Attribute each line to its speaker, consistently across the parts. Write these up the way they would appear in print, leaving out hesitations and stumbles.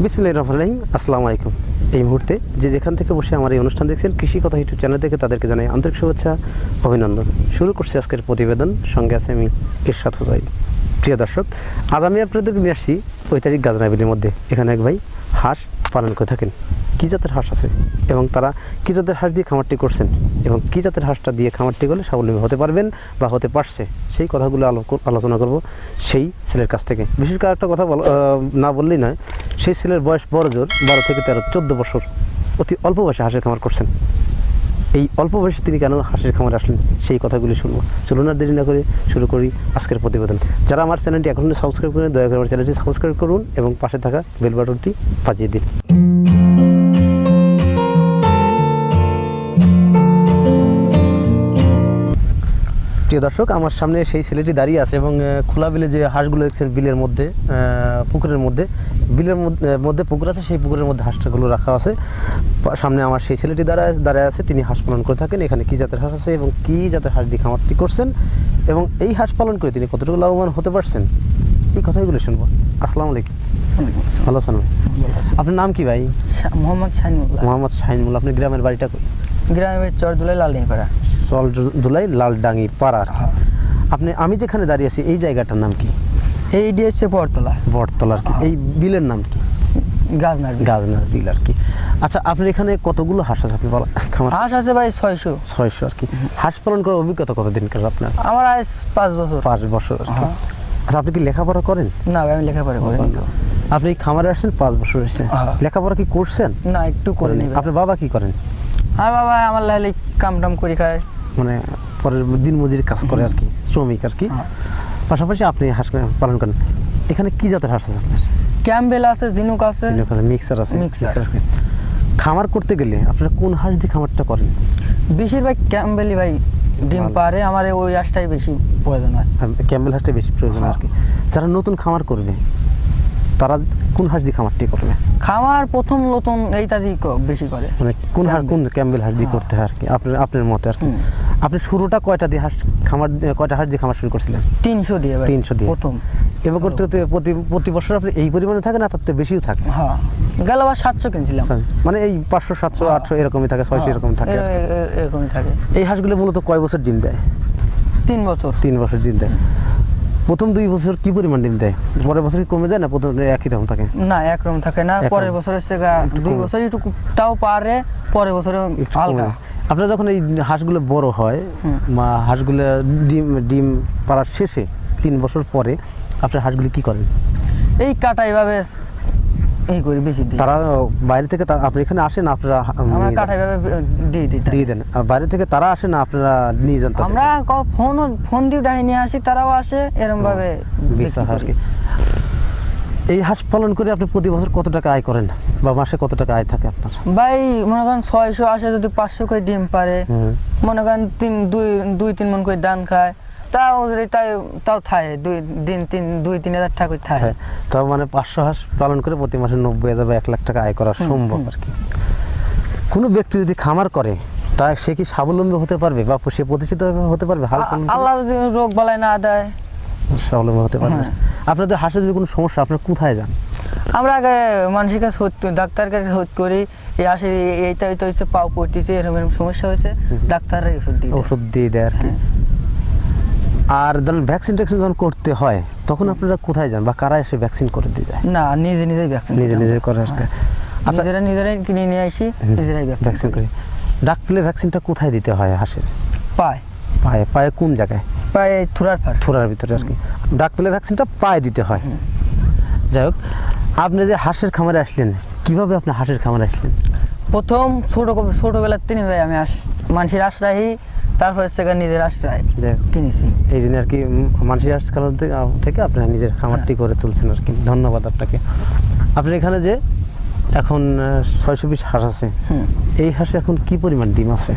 Speaker 1: বিসমিল্লাহির রহমানির রহিম। আসসালামু আলাইকুম। এই মুহূর্তে যে যেখান থেকে বসে আমার এই অনুষ্ঠান দেখছেন কৃষি কথা ইউটিউব চ্যানেল থেকে তাদেরকে জানাই আন্তরিক শুভেচ্ছা, অভিনন্দন। শুরু করছি আজকের প্রতিবেদন, সঙ্গে আছে আমি ইরশাদ হোসাইন। প্রিয় দর্শক, আজ আমি আপনাদেরকে নিয়ে আসছি ঐতিহাসিক গাজনাবিলির মধ্যে। এখানে এক ভাই হাঁস পালন করে থাকেন। কী জাতের হাঁস আছে এবং তারা কী জাতের হাঁস দিয়ে খামারটি করছেন এবং কী জাতের হাঁসটা দিয়ে খামারটি করলে স্বাবলম্বী হতে পারবেন বা হতে পারছে, সেই কথাগুলো আলোচনা করব সেই ছেলের কাছ থেকে। বিশেষ করে একটা কথা না বললেই নয়, সেই ছেলের বয়স বড় জোর 12 থেকে 13-14 বছর, অতি অল্প বয়সে হাঁসের খামার করছেন। এই অল্প বয়সে তিনি কেন হাঁসের খামারে আসলেন সেই কথাগুলি শুনবো। চলুন আর দেরি না করে শুরু করি আজকের প্রতিবেদন। যারা আমার চ্যানেলটি এখনও সাবস্ক্রাইব করেন, দয়া করে আমার চ্যানেলটি সাবস্ক্রাইব করুন এবং পাশে থাকা বেল বাটনটি বাজিয়ে দিন। প্রিয় দর্শক, আমার সামনে সেই ছেলেটি দাঁড়িয়ে আছে এবং খোলা বিলে যে হাঁসগুলো দেখছেন বিলের মধ্যে, পুকুরের মধ্যে, বিলের মধ্যে পুকুর আছে, সেই পুকুরের মধ্যে হাঁসটাগুলো রাখা আছে। সামনে আমার সেই ছেলেটি দাঁড়ায় আছে, তিনি হাঁস পালন করে থাকেন। এখানে কী জাতের হাঁস আছে এবং কী জাতের হাঁস দিয়ে খামারটি করছেন এবং এই হাঁস পালন করে তিনি কতটুকু লাভবান হতে পারছেন, এই কথাগুলো শুনবো। আসসালামু আলাইকুম। ভালো আছেন ভাই? আপনার নাম কি ভাই?
Speaker 2: মোহাম্মদ শাহিনুল্লাহ।
Speaker 1: মোহাম্মদ শাহিনুল্লাহ। আপনার গ্রামের বাড়িটা কই?
Speaker 2: গ্রামের চরদুলাই লালডিপাড়া।
Speaker 1: চরদুলাই লালডাঙ্গি পাড়া। আমি যেখানে দাঁড়িয়ে আছি এই জায়গাটার নাম কি?
Speaker 2: এইটি হচ্ছে
Speaker 1: বটতলা আর কি। এই বিলের নাম কি?
Speaker 2: গাজনার
Speaker 1: বিল আর কি। আচ্ছা, আপনার এখানে কতগুলো হাঁস আছে? আপনি খামার
Speaker 2: হাঁস আছে ভাই 600
Speaker 1: আর কি। হাঁস পালন করার অভিজ্ঞতা কতদিনকার আপনার?
Speaker 2: আমার আজ 5 বছর।
Speaker 1: 5 বছর আর কি। আচ্ছা, আপনি কি লেখাপড়া করেন?
Speaker 2: না ভাই, আমি লেখাপড়া করি না।
Speaker 1: আপনি খামারে আসেন 5 বছর হয়েছে, লেখাপড়া কি করছেন?
Speaker 2: না, একটু করিনি।
Speaker 1: আপনার বাবা কি করেন?
Speaker 2: আর বাবা আমার লাইলে কাম টাম করে খায়,
Speaker 1: মানে পরের দিন মজুরি কাজ করে আর কি, শ্রমিক আর কি। পাশাপাশি আপনি হাঁস পালন করেন। এখানে কি জাতের হাঁস আছে আপনার?
Speaker 2: ক্যাম্বেল আছে, জিনুক আছে,
Speaker 1: মিক্সার আছে। খামার করতে গেলে আপনারা কোন হাঁস দিয়ে খামারটা করেন?
Speaker 2: বেশিরভাগ ক্যাম্বেলই ভাই ডিম পারে, আমার ওই হাঁসটাই বেশি প্রয়োজন হয়।
Speaker 1: ক্যাম্বেল হাঁসটাই বেশি প্রয়োজন আর কি। যারা নতুন খামার করবে তারা কোন হাঁস দিয়ে খামারটি করবে?
Speaker 2: খামার প্রথম নতুন এইটা দিয়ে বেশি করে, মানে
Speaker 1: কোন ক্যাম্বেল হাঁস দিয়ে করতে হয় আর কি আপনার মতে আর কি। আপনি শুরুটা কয়টা দিয়ে কয়টা হাঁস দিয়ে খামার শুরু করছিলেন?
Speaker 2: 300 দিয়ে ভাই।
Speaker 1: 300 দিয়ে
Speaker 2: প্রথম।
Speaker 1: এবার করতে করতে প্রতি বছর আপনি এই পরিমাণে থাকে না, তার থেকে বেশিও থাকে?
Speaker 2: হ্যাঁ, গেল আবার 700 কিনছিলাম।
Speaker 1: মানে এই 500, 700, 800 এরকমই থাকে, 600 এরকম থাকে।
Speaker 2: এরকমই থাকে।
Speaker 1: এই হাঁসগুলো মূলত কয় বছর ডিম দেয়?
Speaker 2: 3 বছর।
Speaker 1: 3 বছর ডিম দেয়। প্রথম 2 বছর কি পরিমাণ ডিম দেয়? পরের বছর কমে যায় না প্রথম একই রকম থাকে?
Speaker 2: না, একরকম থাকে না। পরের বছর হচ্ছে 2 বছর একটু তাও পারে, পরের বছরে হালকা।
Speaker 1: আপনার যখন এই হাঁসগুলো বড় হয় বা হাঁসগুলো ডিম পাড়ার শেষে 3 বছর পরে আপনার হাঁসগুলি কি করেন?
Speaker 2: এই কাটা এইভাবে এই করি, বেশি দিই।
Speaker 1: তারা বাইরে থেকে আপনি এখানে আসেন, আপনারা
Speaker 2: আমরা কাটা এইভাবে দিয়ে দেন?
Speaker 1: আর বাইরে থেকে তারা আসে না আপনারা নিয়ে যান?
Speaker 2: আমরা ফোন দিয়ে ডাই নিয়ে আসি, তারাও আসে, এরকম ভাবে
Speaker 1: বিশ্বাস আর কি। এই হাঁস পালন করে আপনি প্রতি বছর কত টাকা আয় করেন বা মাসে কত টাকা আয় থাকে আপনার?
Speaker 2: ভাই মনে করেন 600 আসে, যদি 500 করে ডিম পারে, মনে করেন 2-3 মণ করে ধান খায়, তাও থাকে 2-3 হাজার টাকা থাকে।
Speaker 1: তাও মানে 500 হাঁস পালন করে প্রতি মাসে 90,000 বা 1 লাখ টাকা আয় করা সম্ভব আর কি। কোনো ব্যক্তি যদি খামার করে তা সে কি স্বাবলম্বী হতে পারবে বা সে প্রতিষ্ঠিত হতে পারবে?
Speaker 2: আল্লাহ যদি রোগ বালাই না দেয়,
Speaker 1: স্বাবলম্বী হতে পারবে। আপনাদের হাঁসের যদি কোনো সমস্যা, আপনারা কোথায় যান?
Speaker 2: আমরা আগে মানুষের কাছে ডাক্তার কাছে করি, এই আসে এইটা হচ্ছে পাও পড়তেছে, এরকম সমস্যা হয়েছে, ডাক্তাররা ওষুধ দিয়ে দেয় আর কি।
Speaker 1: আর ধরুন ভ্যাকসিন যখন করতে হয় তখন আপনারা কোথায় যান বা কারা এসে ভ্যাকসিন করে দিয়ে যায়?
Speaker 2: না, নিজেই ভ্যাকসিন করে আর কি। নিজেরাই কিনে নিয়ে আসি, নিজেরাই ভ্যাকসিন করি।
Speaker 1: ডাক পেলে ভ্যাকসিনটা কোথায় দিতে হয় হাঁসের? পায়ে কোন জায়গায়?
Speaker 2: পায়ে
Speaker 1: থুরার ভিতরে আর কি। ডাক পেলে ভ্যাকসিনটা পায়ে দিতে হয়। যাই হোক, আপনি যে হাঁসের খামারে আসলেন, কিভাবে আপনি হাঁসের খামারে আসলেন?
Speaker 2: প্রথম ছোটবেলার তিনি ভাই আমি মানুষের আশ্রয়, তারপর নিজের আশ্রয় কিনেছি।
Speaker 1: এই জন্য আর কি মানুষের আশ্রয় থেকে আপনি নিজের খামারটি করে তুলছেন আর কি। ধন্যবাদ আপনাকে। আপনার এখানে যে এখন 620 হাঁস আছে, এই হাঁসে এখন কি পরিমাণ ডিম আছে?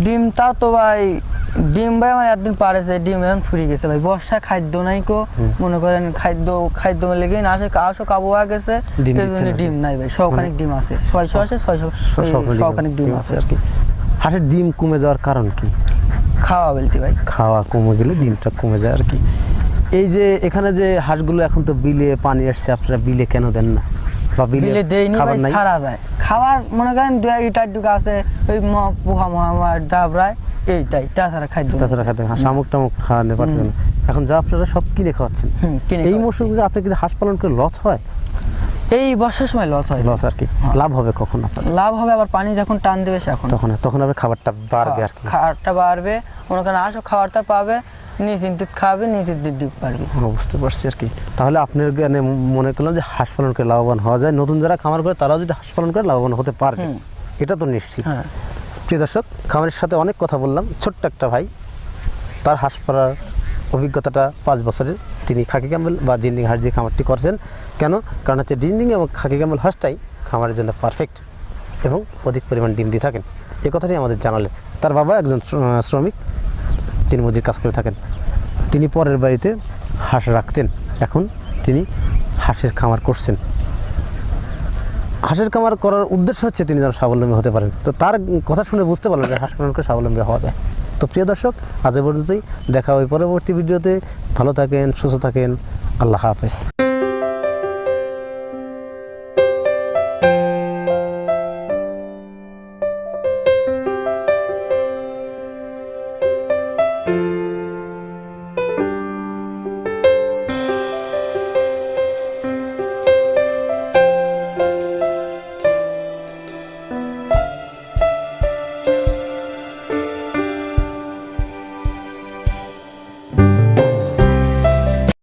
Speaker 2: ডিম তাও তো ভাই আমার একদিন পারেছে, ডিম এখন ফুরিয়ে গেছে ভাই। বর্ষা খাদ্য নাই কো, মনে করেন খাদ্য লেগে না আসে, কাবু হয়ে গেছে, ডিম নাই ভাই। 100 ডিম আছে, 600 আছে, 600 ডিম আছে আর কি।
Speaker 1: হাঁসের ডিম কমে যাওয়ার কারণ কি?
Speaker 2: খাওয়া বলতে ভাই,
Speaker 1: খাওয়া কমে গেলে ডিমটা কমে যায় আর কি। এই যে এখানে যে হাঁসগুলো এখন তো বিলে পানি আসছে, আপনারা বিলে কেন দেন না? বা
Speaker 2: বিলে দেয়নি
Speaker 1: খাবার
Speaker 2: ভাই,
Speaker 1: নাই?
Speaker 2: ছাড়া যায় খাবার মনে করেন 2-1 টুকু আছে ওই পোহা মহামার ডাবরায় এইটাই, তাছাড়া খাদ্য নেই।
Speaker 1: তাছাড়া খাদ্য শামুক টামুক খাওয়াতে পারতেছেন না। এখন যা আপনারা সব কিনে খাওয়াচ্ছেন,
Speaker 2: কিনে
Speaker 1: এই
Speaker 2: খাওয়াচ্ছি।
Speaker 1: মৌসুমে আপনি কিন্তু হাঁস পালন করে লস হয়?
Speaker 2: এই বর্ষার সময় লস হয়,
Speaker 1: লস আর কি, লাভ হবে কখন আপনার?
Speaker 2: লাভ হবে আবার পানি যখন টান দেবে এখন
Speaker 1: তখন আবার খাবারটা বাড়বে আর কি।
Speaker 2: খাবারটা বাড়বে, মনে করেন আসো খাবারটা পাবে, নিশ্চিন্তিত খাবে, নিশ্চিন্তিত ডিপ পারবে।
Speaker 1: বুঝতে পারছি আর কি। তাহলে আপনার জ্ঞানে মনে করলাম যে হাঁস পালন করে লাভবান হওয়া যায়, নতুন যারা খামার করে তারাও যদি হাঁস পালন করে লাভবান হতে পারবে, এটা তো নিশ্চিত।
Speaker 2: হ্যাঁ,
Speaker 1: প্রিয় দর্শক, খামারের সাথে অনেক কথা বললাম। ছোট্ট একটা ভাই, তার হাঁস পালার অভিজ্ঞতাটা 5 বছরের। তিনি খাকি ক্যাম্বেল বা জিন্ডিং হাঁস দিয়ে খামারটি করছেন। কেন? কারণ হচ্ছে জিন্ডিং এবং খাকি ক্যাম্বেল হাঁসটাই খামারের জন্য পারফেক্ট এবং অধিক পরিমাণ ডিম দিয়ে থাকেন, এ কথাটাই আমাদের জানালেন। তার বাবা একজন শ্রমিক, তিনি মজুর কাজ করে থাকেন। তিনি পরের বাড়িতে হাঁস রাখতেন, এখন তিনি হাঁসের খামার করছেন। হাঁসের খামার করার উদ্দেশ্য হচ্ছে তিনি যেন স্বাবলম্বী হতে পারেন। তো তার কথা শুনে বুঝতে পারলেন যে হাঁস পালন করে স্বাবলম্বী হওয়া যায়। তো প্রিয় দর্শক, আজ এ পর্যন্তই, দেখা হয় পরবর্তী ভিডিওতে। ভালো থাকেন, সুস্থ থাকেন, আল্লাহ হাফেজ।